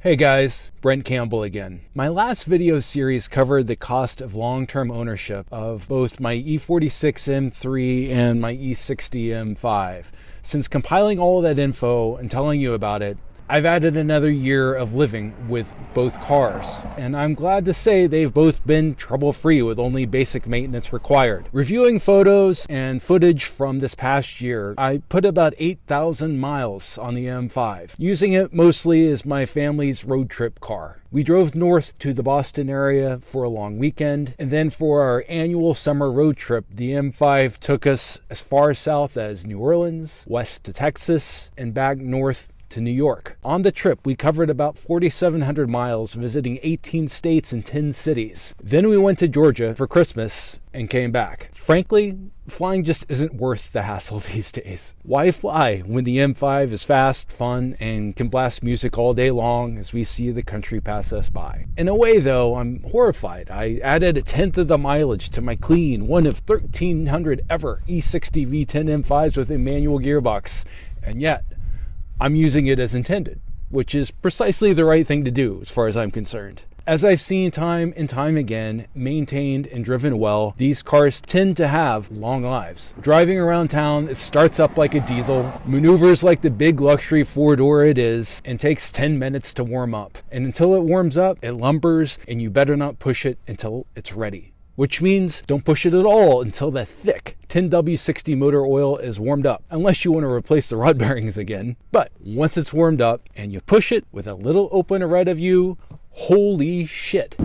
Hey guys, Brent Campbell again. My last video series covered the cost of long-term ownership of both my E46 M3 and my E60 M5. Since compiling all of that info and telling you about it, I've added another year of living with both cars, and I'm glad to say they've both been trouble-free with only basic maintenance required. Reviewing photos and footage from this past year, I put about 8,000 miles on the M5, using it mostly as my family's road trip car. We drove north to the Boston area for a long weekend, and then for our annual summer road trip, the M5 took us as far south as New Orleans, west to Texas, and back north to New York. On the trip, we covered about 4,700 miles, visiting 18 states and 10 cities. Then we went to Georgia for Christmas and came back. Frankly, flying just isn't worth the hassle these days. Why fly when the M5 is fast, fun, and can blast music all day long as we see the country pass us by? In a way, though, I'm horrified. I added a tenth of the mileage to my clean, one of 1,300 ever E60 V10 M5s with a manual gearbox, and yet I'm using it as intended, which is precisely the right thing to do as far as I'm concerned. As I've seen time and time again, maintained and driven well, these cars tend to have long lives. Driving around town, it starts up like a diesel, maneuvers like the big luxury four-door it is, and takes 10 minutes to warm up. And until it warms up, it lumbers, and you better not push it until it's ready. Which means don't push it at all until that thick 10W60 motor oil is warmed up, unless you want to replace the rod bearings again. But once it's warmed up and you push it with a little open ahead of you, holy shit.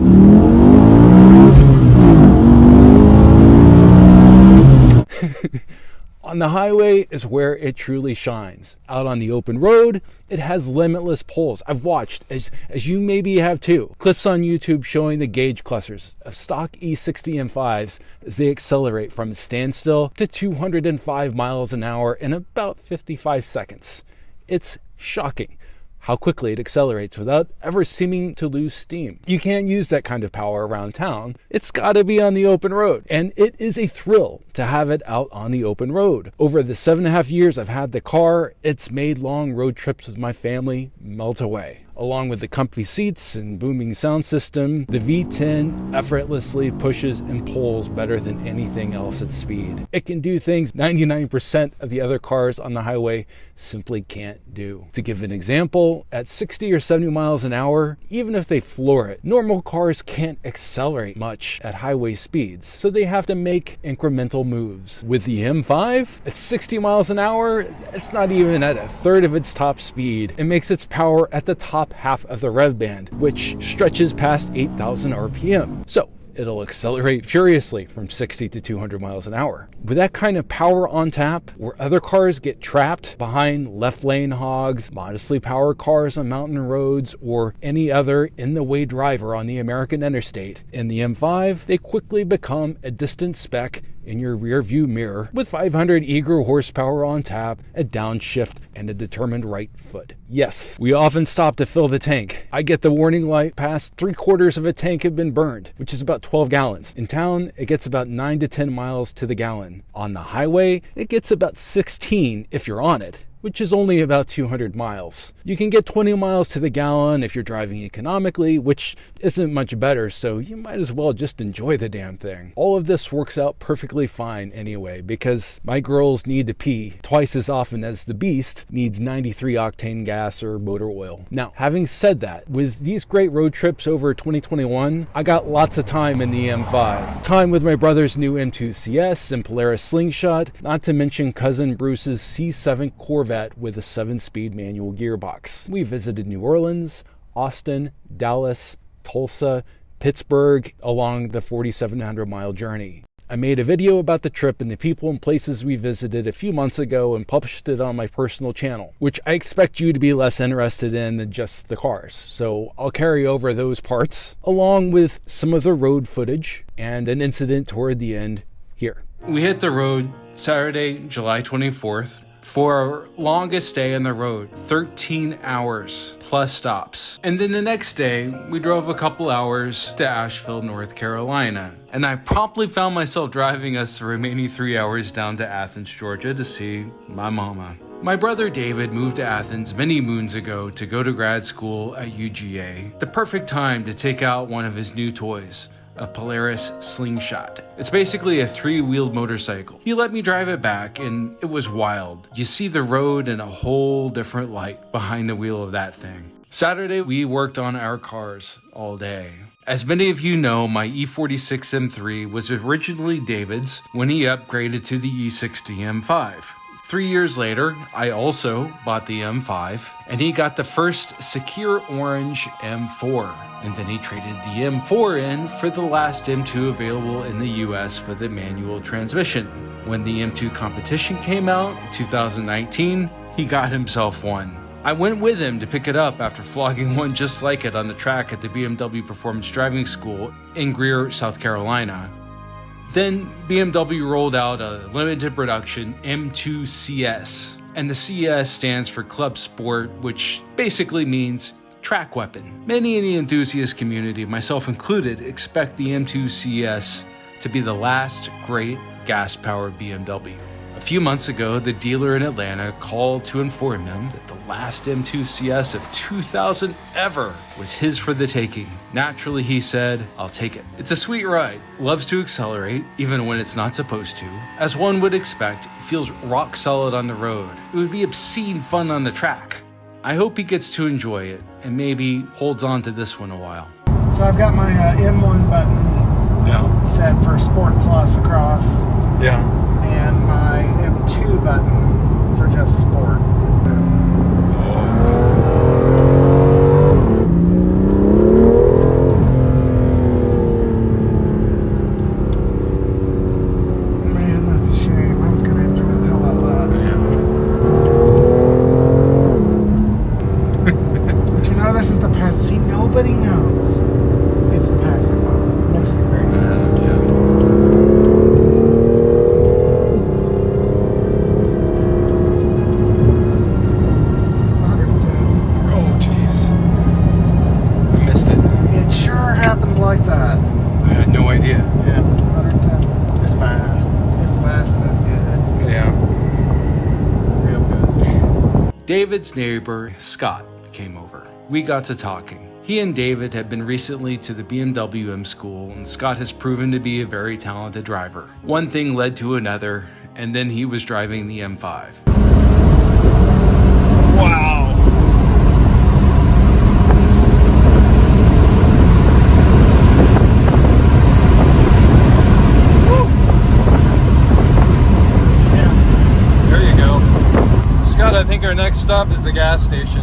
On the highway is where it truly shines. Out on the open road, it has limitless pulls. I've watched, as you maybe have too, clips on YouTube showing the gauge clusters of stock E60 M5s as they accelerate from a standstill to 205 miles an hour in about 55 seconds. It's shocking how quickly it accelerates without ever seeming to lose steam. You can't use that kind of power around town. It's gotta be on the open road. And it is a thrill to have it out on the open road. Over the 7.5 years I've had the car, it's made long road trips with my family melt away. Along with the comfy seats and booming sound system, the V10 effortlessly pushes and pulls better than anything else at speed. It can do things 99% of the other cars on the highway simply can't do. To give an example, at 60 or 70 miles an hour, even if they floor it, normal cars can't accelerate much at highway speeds, so they have to make incremental moves. With the M5, at 60 miles an hour, it's not even at a third of its top speed. It makes its power at the top half of the rev band, which stretches past 8,000 RPM. So it'll accelerate furiously from 60 to 200 miles an hour. With that kind of power on tap, where other cars get trapped behind left lane hogs, modestly powered cars on mountain roads, or any other in-the-way driver on the American interstate, in the M5, they quickly become a distant speck in your rear view mirror with 500 eager horsepower on tap, a downshift, and a determined right foot. Yes, we often stop to fill the tank. I get the warning light past 3/4 of a tank have been burned, which is about 12 gallons. In town, it gets about 9 to 10 miles to the gallon. On the highway, it gets about 16 if you're on it, which is only about 200 miles. You can get 20 miles to the gallon if you're driving economically, which isn't much better, so you might as well just enjoy the damn thing. All of this works out perfectly fine anyway, because my girls need to pee twice as often as the beast needs 93 octane gas or motor oil. Now, having said that, with these great road trips over 2021, I got lots of time in the M5. Time with my brother's new M2 CS and Polaris Slingshot, not to mention cousin Bruce's C7 Corvette with a 7-speed manual gearbox. We visited New Orleans, Austin, Dallas, Tulsa, Pittsburgh along the 4,700-mile journey. I made a video about the trip and the people and places we visited a few months ago and published it on my personal channel, which I expect you to be less interested in than just the cars. So I'll carry over those parts, along with some of the road footage and an incident toward the end here. We hit the road Saturday, July 24th. for our longest day on the road, 13 hours plus stops. And then the next day, we drove a couple hours to Asheville, North Carolina. And I promptly found myself driving us the remaining 3 hours down to Athens, Georgia to see my mama. My brother David moved to Athens many moons ago to go to grad school at UGA. The perfect time to take out one of his new toys, a Polaris Slingshot. It's basically a 3-wheeled motorcycle. He let me drive it back and it was wild. You see the road in a whole different light behind the wheel of that thing. Saturday, we worked on our cars all day. As many of you know, my E46 M3 was originally David's when he upgraded to the E60 M5. 3 years later, I also bought the M5, and he got the first secure orange M4. And then he traded the M4 in for the last M2 available in the US with a manual transmission. When the M2 competition came out in 2019, he got himself one. I went with him to pick it up after flogging one just like it on the track at the BMW Performance Driving School in Greer, South Carolina. Then BMW rolled out a limited production M2 CS, and the CS stands for Club Sport, which basically means track weapon. Many in the enthusiast community, myself included, expect the M2 CS to be the last great gas-powered BMW. A few months ago, the dealer in Atlanta called to inform him that the last M2 CS of 2000 ever was his for the taking. Naturally, he said, "I'll take it." It's a sweet ride, loves to accelerate, even when it's not supposed to. As one would expect, it feels rock solid on the road. It would be obscene fun on the track. I hope he gets to enjoy it and maybe holds on to this one a while. So I've got my M1 button set for Sport Plus across. Yeah. And my M2 button for just Sport. Man, that's a shame. I was going to enjoy the hell out of that. But you know, this is the pass. See, nobody knows it's the passing mode. It makes me crazy. Like that. I had no idea. Yeah, 110. It's fast. It's fast and it's good. Yeah. Real good. David's neighbor, Scott, came over. We got to talking. He and David had been recently to the BMW M school, and Scott has proven to be a very talented driver. One thing led to another, and then he was driving the M5. Wow. I think our next stop is the gas station.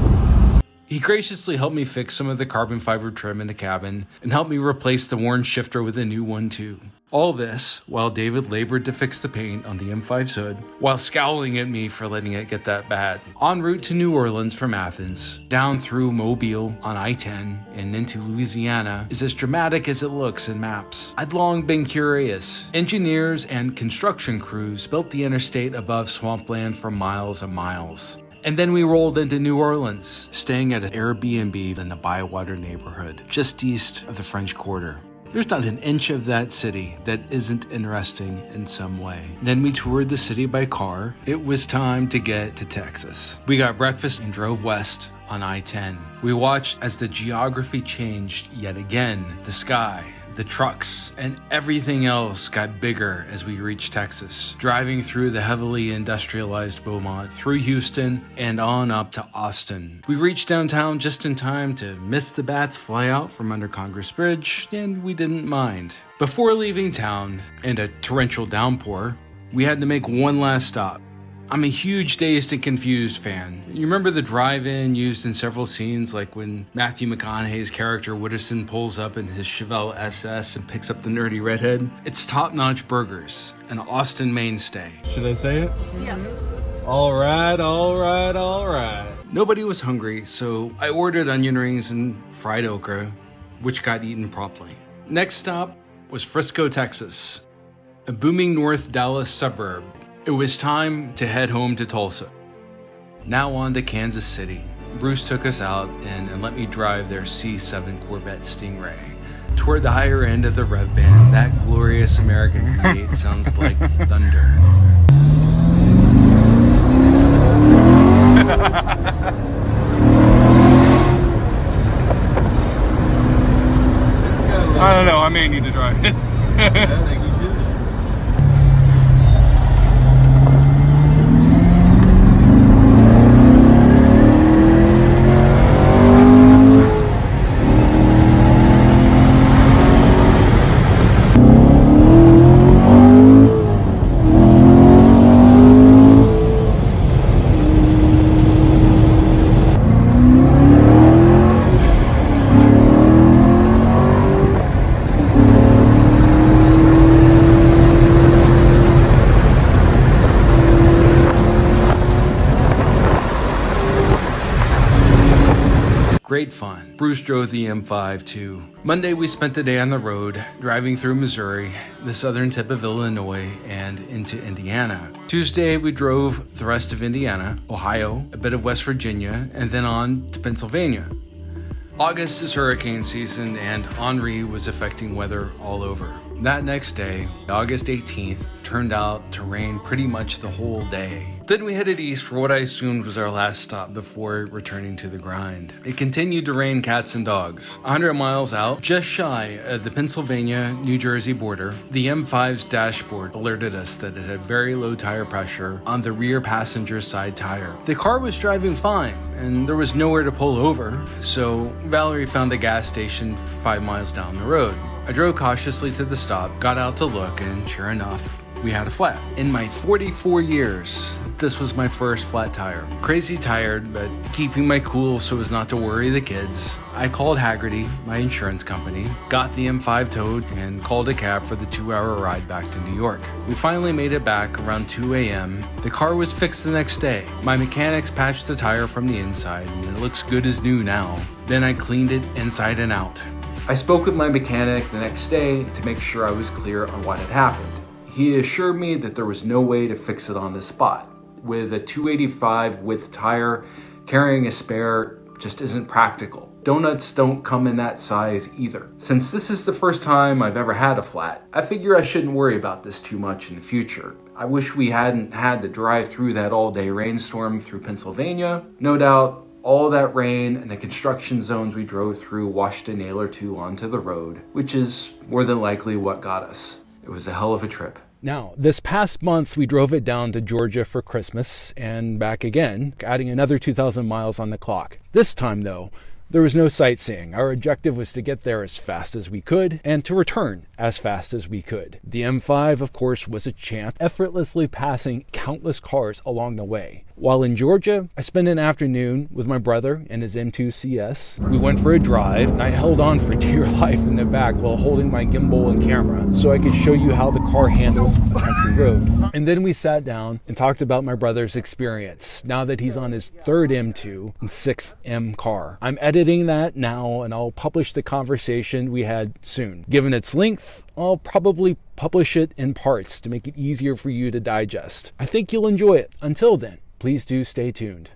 He graciously helped me fix some of the carbon fiber trim in the cabin and helped me replace the worn shifter with a new one too. All this while David labored to fix the paint on the M5's hood while scowling at me for letting it get that bad. En route to New Orleans from Athens, down through Mobile on I-10 and into Louisiana is as dramatic as it looks in maps. I'd long been curious. Engineers and construction crews built the interstate above swampland for miles and miles. And then we rolled into New Orleans, staying at an Airbnb in the Bywater neighborhood, just east of the French Quarter. There's not an inch of that city that isn't interesting in some way. Then we toured the city by car. It was time to get to Texas. We got breakfast and drove west on I-10. We watched as the geography changed yet again. The sky, the trucks, and everything else got bigger as we reached Texas, driving through the heavily industrialized Beaumont, through Houston, and on up to Austin. We reached downtown just in time to miss the bats fly out from under Congress Bridge, and we didn't mind. Before leaving town, and a torrential downpour, we had to make one last stop. I'm a huge Dazed and Confused fan. You remember the drive-in used in several scenes, like when Matthew McConaughey's character Wooderson pulls up in his Chevelle SS and picks up the nerdy redhead? It's Top-Notch Burgers, an Austin mainstay. Should I say it? Yes. All right. Nobody was hungry, so I ordered onion rings and fried okra, which got eaten promptly. Next stop was Frisco, Texas, a booming North Dallas suburb. It was time to head home to Tulsa. Now on to Kansas City. Bruce took us out and let me drive their C7 Corvette Stingray. Toward the higher end of the rev band, that glorious American V8 sounds like thunder. I don't know, I may need to drive it. I think you should. Great fun. Bruce drove the M5 too. Monday we spent the day on the road, driving through Missouri, the southern tip of Illinois, and into Indiana. Tuesday we drove the rest of Indiana, Ohio, a bit of West Virginia, and then on to Pennsylvania. August is hurricane season and Henri was affecting weather all over. That next day, August 18th, turned out to rain pretty much the whole day. Then we headed east for what I assumed was our last stop before returning to the grind. It continued to rain cats and dogs. 100 miles out, just shy of the Pennsylvania-New Jersey border, the M5's dashboard alerted us that it had very low tire pressure on the rear passenger side tire. The car was driving fine, and there was nowhere to pull over, so Valerie found a gas station 5 miles down the road. I drove cautiously to the stop, got out to look, and sure enough, we had a flat. In my 44 years, this was my first flat tire. Crazy tired, but keeping my cool so as not to worry the kids. I called Haggerty, my insurance company, got the M5 towed, and called a cab for the 2-hour ride back to New York. We finally made it back around 2 a.m. The car was fixed the next day. My mechanics patched the tire from the inside, and it looks good as new now. Then I cleaned it inside and out. I spoke with my mechanic the next day to make sure I was clear on what had happened. He assured me that there was no way to fix it on the spot. With a 285 width tire, carrying a spare just isn't practical. Donuts don't come in that size either. Since this is the first time I've ever had a flat, I figure I shouldn't worry about this too much in the future. I wish we hadn't had to drive through that all-day rainstorm through Pennsylvania. No doubt, all that rain and the construction zones we drove through washed a nail or two onto the road, which is more than likely what got us. It was a hell of a trip. Now, this past month, we drove it down to Georgia for Christmas and back again, adding another 2,000 miles on the clock. This time, though, there was no sightseeing. Our objective was to get there as fast as we could and to return as fast as we could. The M5, of course, was a champ, effortlessly passing countless cars along the way. While in Georgia, I spent an afternoon with my brother and his M2 CS. We went for a drive, and I held on for dear life in the back while holding my gimbal and camera so I could show you how the car handles a country road. And then we sat down and talked about my brother's experience now that he's on his third M2 and sixth M car. I'm editing that now, and I'll publish the conversation we had soon. Given its length, I'll probably publish it in parts to make it easier for you to digest. I think you'll enjoy it. Until then, please do stay tuned.